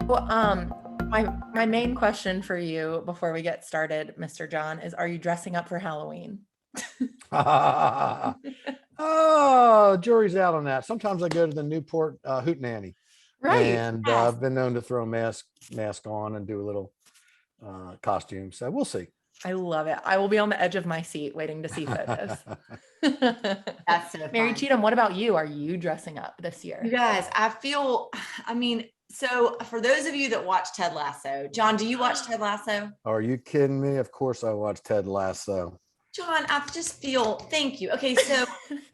My main question for you before we get started, Mr. John, is: are you dressing up for Halloween? Oh, jury's out on that. Sometimes I go to the Newport Hootenanny, Right. and Yes. I've been known to throw a mask on and do a little costume. So we'll see. I love it. I will be on the edge of my seat waiting to see photos. That's so Mary fun. Cheatham, what about you? Are you dressing up this You year? guys, so for those of you that watch Ted Lasso, John, do you watch Ted Lasso? Are you kidding me? Of course I watched Ted Lasso. John, I just feel, thank you. Okay, so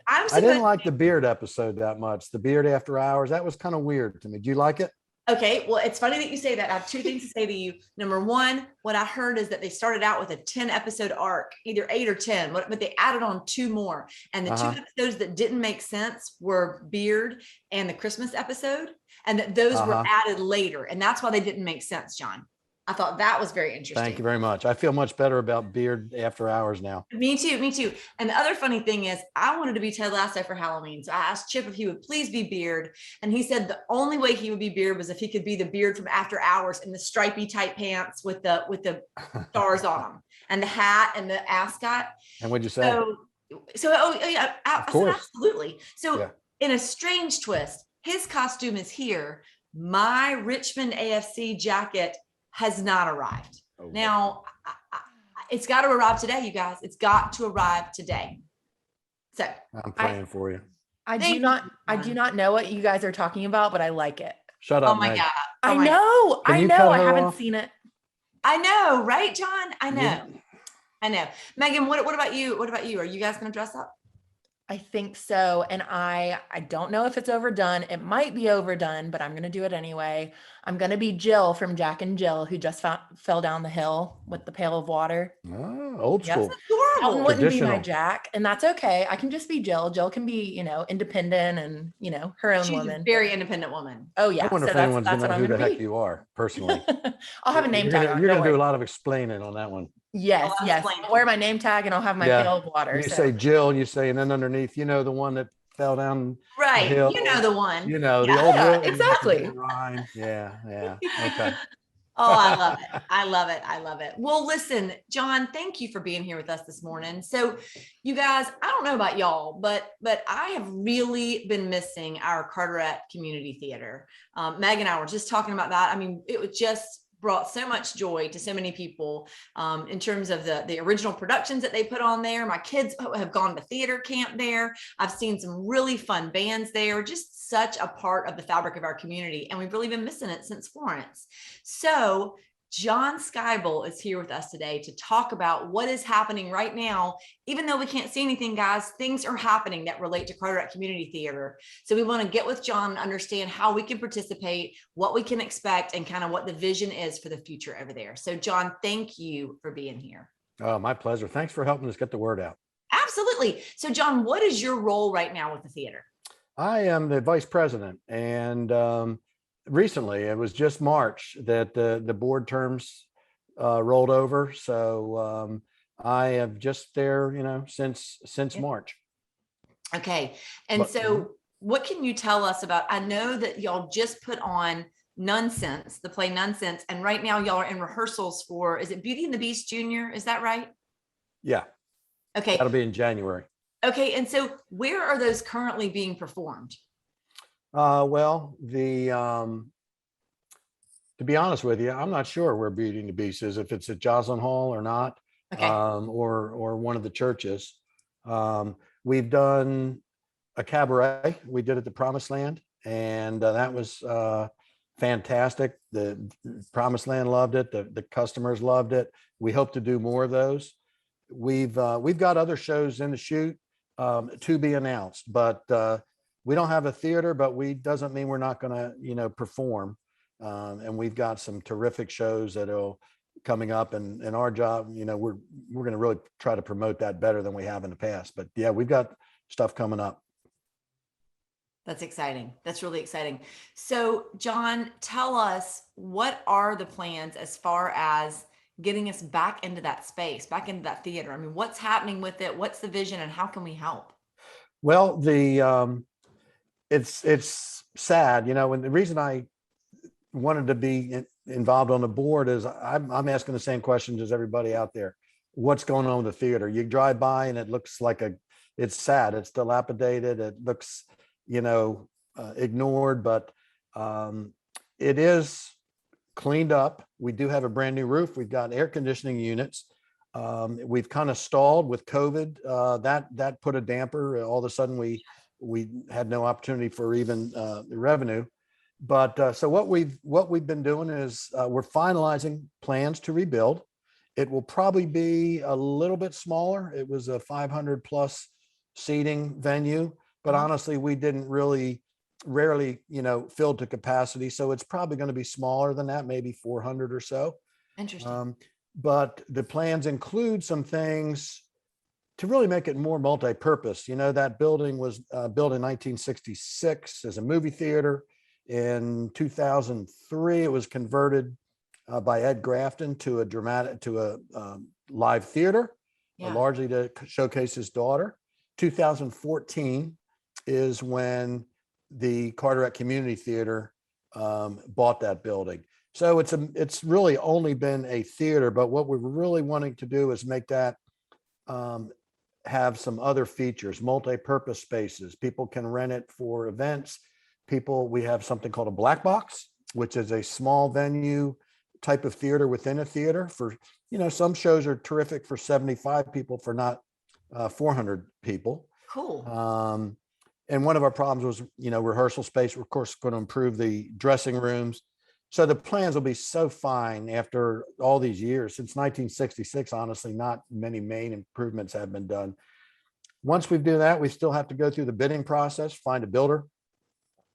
I didn't like the beard episode that much. The beard after hours, that was kind of weird to me. Do you like it? Okay, well, it's funny that you say that. I have two things to say to you. Number one, what I heard is that they started out with a 10 episode arc, either 8 or 10, but they added on 2 more. And the 2 episodes that didn't make sense were Beard and the Christmas episode, and that those were added later. And that's why they didn't make sense, John. I thought that was very interesting. Thank you very much. I feel much better about Beard after hours now. Me too. Me too. And the other funny thing is, I wanted to be Ted Lasso for Halloween. So I asked Chip if he would please be Beard. And he said the only way he would be Beard was if he could be the Beard from After Hours in the stripy tight pants with the stars on them and the hat and the ascot. And what'd you say? So yeah, of course. Absolutely. So yeah. In a strange twist, his costume is here. My Richmond AFC jacket has not arrived. Oh, now, it's got to arrive today, you guys. It's got to arrive today. So I'm praying for you. I do not know what you guys are talking about, but I like it. Shut up. Oh my Meg. God. I know. I haven't seen it. I know, right, John? I know. Yeah. I know. Megan, what about you? What about you? Are you guys going to dress up? I think so. And I don't know if it's overdone. It might be overdone, but I'm going to do it anyway. I'm going to be Jill from Jack and Jill, who just fell down the hill with the pail of water. Oh, old school. Elton wouldn't be my Jack, and that's okay. I can just be Jill. Jill can be, independent and, her own woman. She's a very independent woman. Oh, yeah. I wonder if anyone's going to know who the heck you are, personally. I'll have a name tag on. You're going to do a lot of explaining on that one. Yes. I'll wear my name tag and I'll have my pail of water. You say Jill, and then underneath, the one that fell down. Right. The hill. You know the one. The old exactly. Yeah. Okay. Oh, I love it. I love it. Well, listen, John, thank you for being here with us this morning. So you guys, I don't know about y'all, but I have really been missing our Carteret Community Theater. Meg and I were just talking about that. I mean, it was just brought so much joy to so many people in terms of the original productions that they put on there. My kids have gone to theater camp there. I've seen some really fun bands there, just such a part of the fabric of our community. And we've really been missing it since Florence. So John Scibal is here with us today to talk about what is happening right now. Even though we can't see anything, guys, things are happening that relate to Carteret Community Theater. So we want to get with John and understand how we can participate, what we can expect, and kind of what the vision is for the future over there. So John, thank you for being here. Oh, my pleasure. Thanks for helping us get the word out. Absolutely. So John, what is your role right now with the theater? I am the vice president, and recently, it was just March that the board terms rolled over. So I have just there, since March. Okay. And so what can you tell us about, I know that y'all just put on Nonsense, the play Nonsense. And right now y'all are in rehearsals for, is it Beauty and the Beast Junior? Is that right? Yeah. Okay. That'll be in January. Okay. And so where are those currently being performed? Well, to be honest with you, I'm not sure where Beauty and the Beast is, if it's at Joslyn Hall or not, okay. or one of the churches. We've done a cabaret. We did at the Promised Land, and that was fantastic. The Promised Land loved it. The customers loved it. We hope to do more of those. We've got other shows in the chute to be announced, but we don't have a theater, but doesn't mean we're not going to, perform. And we've got some terrific shows that are coming up, and our job, we're going to really try to promote that better than we have in the past. But yeah, we've got stuff coming up. That's exciting. That's really exciting. So John, tell us, what are the plans as far as getting us back into that space, back into that theater? I mean, what's happening with it? What's the vision, and how can we help? Well, it's sad, and the reason wanted to be involved on the board is I'm asking the same questions as everybody out there. What's going on with the theater? You drive by and it looks like it's sad. It's dilapidated. It looks, ignored, but it is cleaned up. We do have a brand new roof. We've got air conditioning units. We've kind of stalled with COVID. That put a damper. All of a sudden, we had no opportunity for even revenue. But so what we've been doing is we're finalizing plans to rebuild. It will probably be a little bit smaller. It was a 500 plus seating venue, but honestly, we didn't rarely, filled to capacity. So it's probably going to be smaller than that, maybe 400 or so. Interesting. But the plans include some things to really make it more multi-purpose. That building was built in 1966 as a movie theater. In 2003, it was converted by Ed Grafton to a live theater, largely to showcase his daughter. 2014 is when the Carteret Community Theater bought that building. So it's really only been a theater, but what we're really wanting to do is make that have some other features, multi-purpose spaces. People can rent it for events. We have something called a black box, which is a small venue type of theater within a theater for, some shows are terrific for 75 people, for not 400 people. Cool. And one of our problems was, rehearsal space. We're of course going to improve the dressing rooms. So the plans will be so fine after all these years. Since 1966, honestly, not many main improvements have been done. Once we do that, we still have to go through the bidding process, find a builder.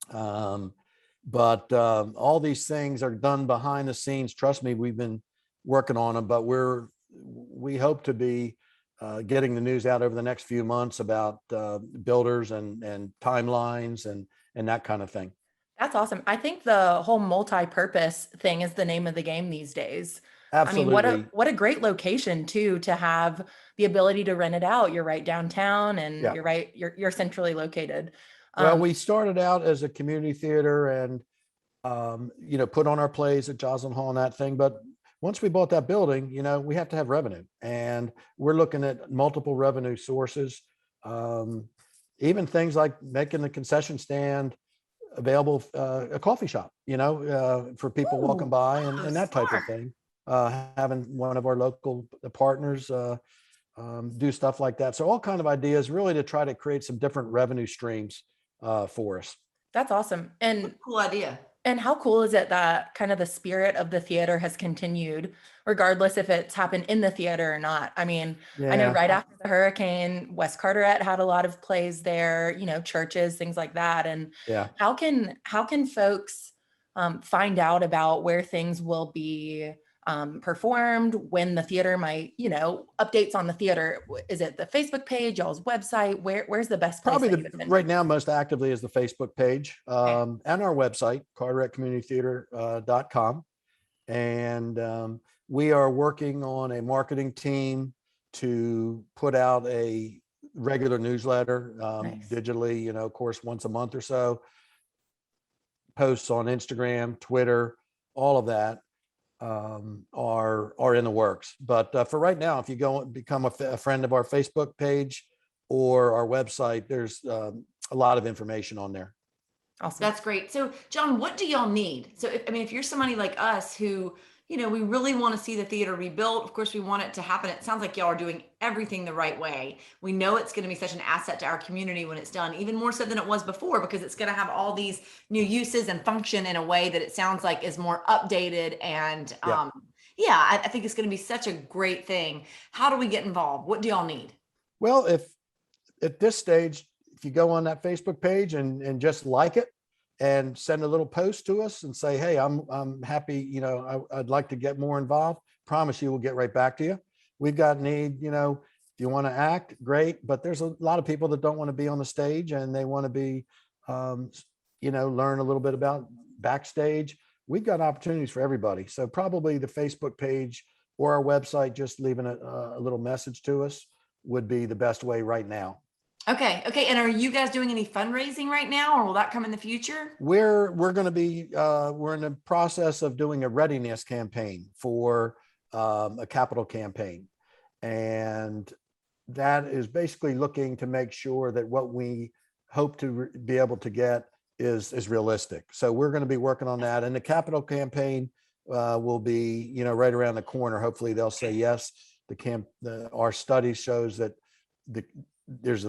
But all these things are done behind the scenes. Trust me, we've been working on them, but we hope to be getting the news out over the next few months about builders and timelines and that kind of thing. That's awesome. I think the whole multi-purpose thing is the name of the game these days. Absolutely. I mean, what a great location too, to have the ability to rent it out. You're right downtown and you're centrally located. Well, we started out as a community theater and, put on our plays at Joslin Hall and that thing. But once we bought that building, we have to have revenue, and we're looking at multiple revenue sources. Even things like making the concession stand available, a coffee shop, for people walking by and that type of thing. Having one of our local partners do stuff like that. So all kind of ideas really to try to create some different revenue streams for us. That's awesome. And cool idea. And how cool is it that kind of the spirit of the theater has continued, regardless if it's happened in the theater or not? I mean, I know right after the hurricane, West Carteret had a lot of plays there, churches, things like that. And how can folks find out about where things will be performed, when the theater might, updates on the theater? Is it the Facebook page, y'all's website? Where's the best place? Probably right now most actively is the Facebook page and our website, carteretcommunitytheater.com. And we are working on a marketing team to put out a regular newsletter digitally, of course, once a month or so. Posts on Instagram, Twitter, all of that are in the works. But for right now, if you go and become a friend of our Facebook page or our website, there's a lot of information on there. Awesome. That's great. So John, what do y'all need? So if you're somebody like us who, we really want to see the theater rebuilt. Of course, we want it to happen. It sounds like y'all are doing everything the right way. We know it's going to be such an asset to our community when it's done, even more so than it was before, because it's going to have all these new uses and function in a way that it sounds like is more updated. And I think it's going to be such a great thing. How do we get involved? What do y'all need? Well, if at this stage, if you go on that Facebook page and just like it, and send a little post to us and say, hey, I'm happy, I'd like to get more involved. Promise you we'll get right back to you. We've got need, if you want to act, great. But there's a lot of people that don't want to be on the stage and they want to be, learn a little bit about backstage. We've got opportunities for everybody. So probably the Facebook page or our website, just leaving a little message to us would be the best way right now. Okay. Okay. And are you guys doing any fundraising right now, or will that come in the future? We're going to be we're in the process of doing a readiness campaign for a capital campaign, and that is basically looking to make sure that what we hope to be able to get is realistic. So we're going to be working on that, and the capital campaign will be, you know, right around the corner. Hopefully they'll say yes. Our study shows that there's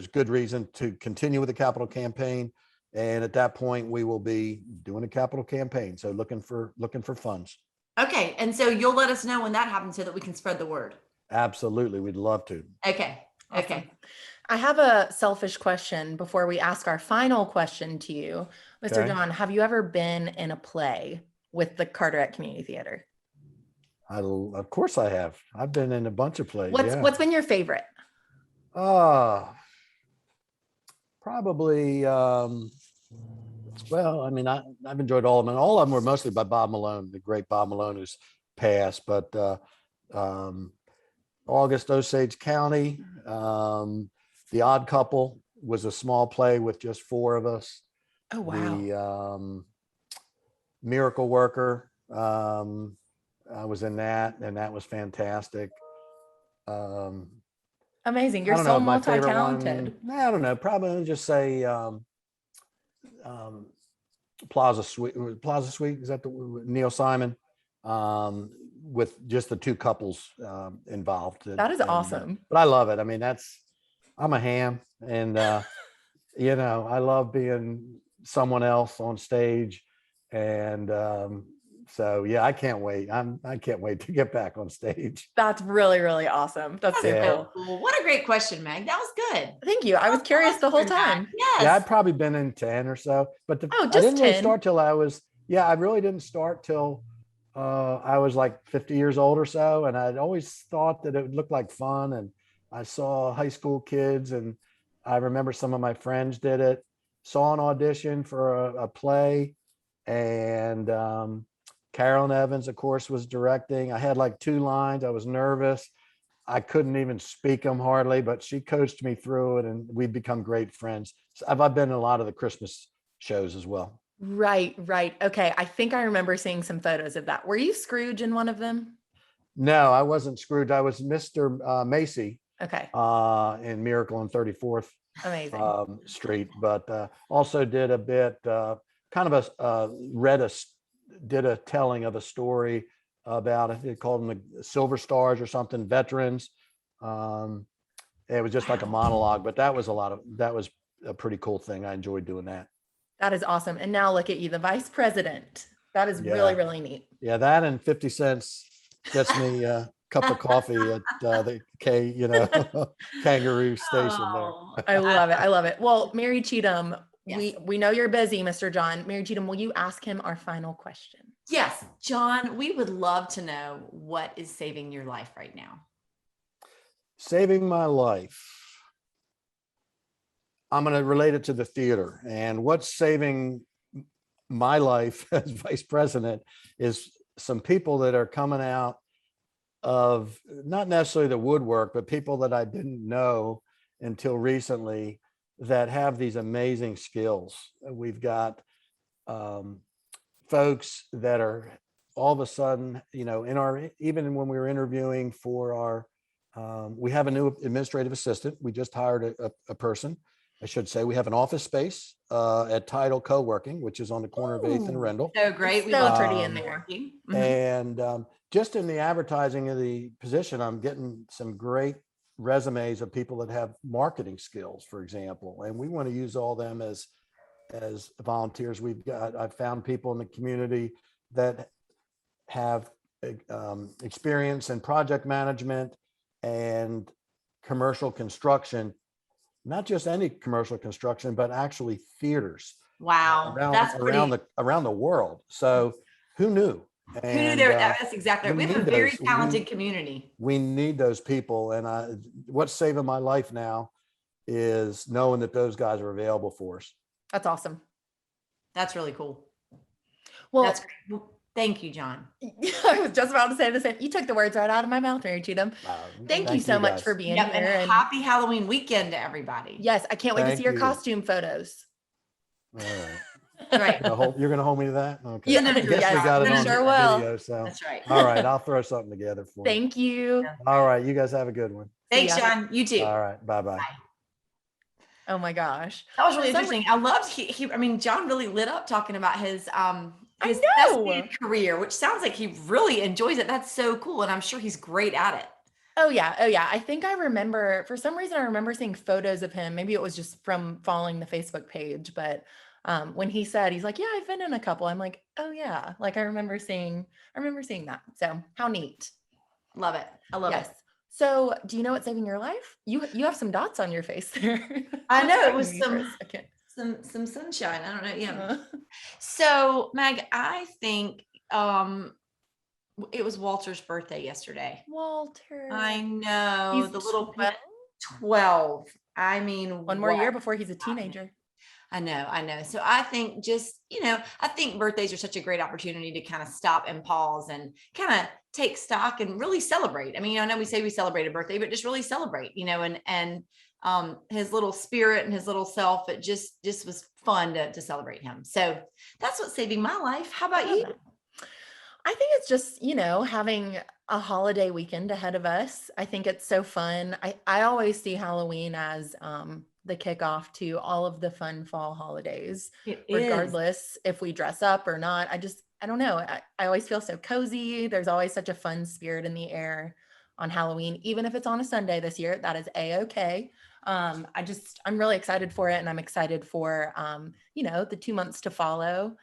good reason to continue with the capital campaign, and at that point we will be doing a capital campaign. So looking for funds. Okay. And so you'll let us know when that happens so that we can spread the word. Absolutely, we'd love to. Okay. Awesome. Okay. I have a selfish question before we ask our final question to you. Mr. Okay. John, have you ever been in a play with the Carteret Community Theater? Of course I have. I've been in a bunch of plays. What's been your favorite? Probably well, I mean, I've enjoyed all of them, and all of them were mostly by Bob Malone, the great Bob Malone, who's passed. But August Osage County, The Odd Couple was a small play with just four of us. Oh, wow. The Miracle Worker, I was in that, and that was fantastic. Amazing. I You're don't so know, my favorite one, multi-talented. I don't know, probably just say Plaza Suite. Is that the Neil Simon? With just the two couples involved. That is awesome. But I love it. I mean, I'm a ham, and you know, I love being someone else on stage, and so yeah, I can't wait. I can't wait to get back on stage. That's really, really awesome. That's so Yeah. cool. Cool. What a great question, Meg. That was good. Thank you. I was curious the whole time. Yes. Yeah, I'd probably been in 10 or so, but Oh, I just didn't really 10. start till I really didn't start till I was like 50 years old or so. And I'd always thought that it would look like fun. And I saw high school kids, and I remember some of my friends did it, saw an audition for a play, and Carolyn Evans, of course, was directing. I had like 2 lines. I was nervous. I couldn't even speak them hardly, but she coached me through it, and we've become great friends. So I've been in a lot of the Christmas shows as well. Right, right. Okay. I think I remember seeing some photos of that. Were you Scrooge in one of them? No, I wasn't Scrooge. I was Mr. Macy Okay. in Miracle on 34th Amazing. Street, but also did a bit, kind of did a telling of a story about, I think they called them the Silver Stars or something, veterans. It was just like a monologue, but that was a pretty cool thing. I enjoyed doing that. That is awesome. And now look at you, the vice president. That is really, Yeah. really neat. Yeah, that and 50 cents gets me a cup of coffee at the Kangaroo Station there. Oh, I love it. I love it. Well, Mary Cheatham, Yes. we know you're busy, Mr. John. Mary Cheatham, will you ask him our final question? yes, John, we would love to know what is saving your life right now. Saving my life. I'm going to relate it to the theater, and what's saving my life as vice president is some people that are coming out of not necessarily the woodwork, but people that I didn't know until recently that have these amazing skills. We've got folks that are all of a sudden, even when we were interviewing for our, we have a new administrative assistant. We just hired a person. I should say we have an office space at Tidal Co-working, which is on the corner of 8th and Arendell. So great. We So love pretty to in be there. working. And just in the advertising of the position, I'm getting some great resumes of people that have marketing skills, for example, and we want to use all them as volunteers. I've found people in the community that have experience in project management and commercial construction, not just any commercial construction, but actually theaters. Wow. That's around the world. So who knew? Who knew there? And That's exactly. we We have a need very those. talented community. we need those people. And what's saving my life now is knowing that those guys are available for us. That's awesome. That's really cool. Well, That's Thank you, John. I was just about to say the same. You took the words right out of my mouth, Mary Cheatham. Thank you so much for being Yep, here. and happy Halloween weekend to everybody. Yes, I can't wait to see your you. costume photos. All right. Right. You're gonna hold me to that? Okay. Yeah, No, I guess yes, we got it on sure will. video. So That's right. all right, I'll throw something together for you. Thank you. All right, you guys have a good one. Thanks, See ya. John. You too. All right, bye-bye. Bye. Oh my gosh. That was really For some interesting. I loved I mean, John really lit up talking about his know. thespian career, which sounds like he really enjoys it. That's so cool. And I'm sure he's great at it. Oh yeah. Oh yeah. I think I remember, for some reason I remember seeing photos of him. Maybe it was just from following the Facebook page, but when he said, he's like, yeah, I've been in a couple. I'm like, oh yeah. Like I remember seeing that. So how neat. Love it. I love Yes. it. So do you know what's saving your life? You have some dots on your face there. I know it was Frightened me for a second. some sunshine. I don't know. Yeah. Uh, So Meg, I think it was Walter's birthday yesterday. Walter. I know He's the little 12. 12. I mean, One more year what? before he's a teenager. I know. So I think just, I think birthdays are such a great opportunity to kind of stop and pause and kind of take stock and really celebrate. I mean, I know we say we celebrate a birthday, but just really celebrate, and his little spirit and his little self, it just was fun to celebrate him. So that's what's saving my life. How about you? I think it's just, having a holiday weekend ahead of us. I think it's so fun. I always see Halloween as the kickoff to all of the fun fall holidays, It is. regardless if we dress up or not. I don't know. I always feel so cozy. There's always such a fun spirit in the air on Halloween, even if it's on a Sunday this year, that is a-okay. I'm really excited for it. And I'm excited for, the 2 months to follow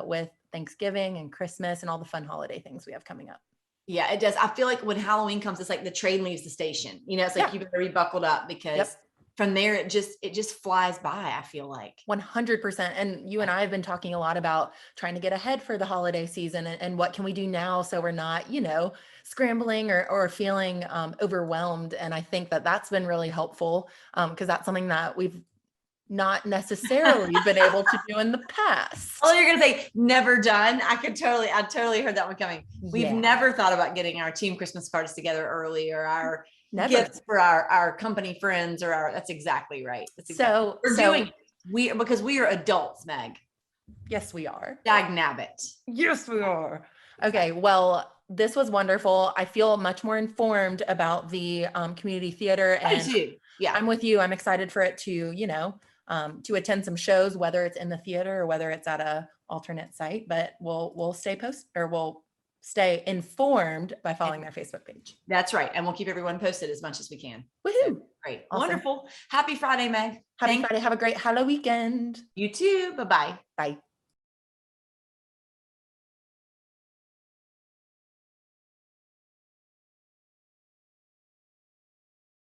with Thanksgiving and Christmas and all the fun holiday things we have coming up. Yeah, it does. I feel like when Halloween comes, it's like the train leaves the station. It's like you better be buckled up because from there it just flies by, I feel like. 100%. And you and I have been talking a lot about trying to get ahead for the holiday season and what can we do now so we're not, scrambling or feeling overwhelmed. And I think that that's been really helpful because that's something that we've not necessarily been able to do in the past. Oh, you're gonna say never done. I totally heard that one coming. We've never thought about getting our team Christmas cards together early or our gifts for our company friends that's exactly right. So we're doing it. Because we are adults, Meg. Yes, we are. Dag nabbit. Yes, we are. Okay, well, this was wonderful. I feel much more informed about the community theater, and I do. Yeah, I'm with you. I'm excited for it to, to attend some shows, whether it's in the theater or whether it's at a alternate site. But we'll stay informed by following their Facebook page. That's right, and we'll keep everyone posted as much as we can. Woohoo! So, great, Awesome. Wonderful. Happy Friday, Meg. Happy Friday. Have a great Halloween weekend. You too. Bye-bye. Bye.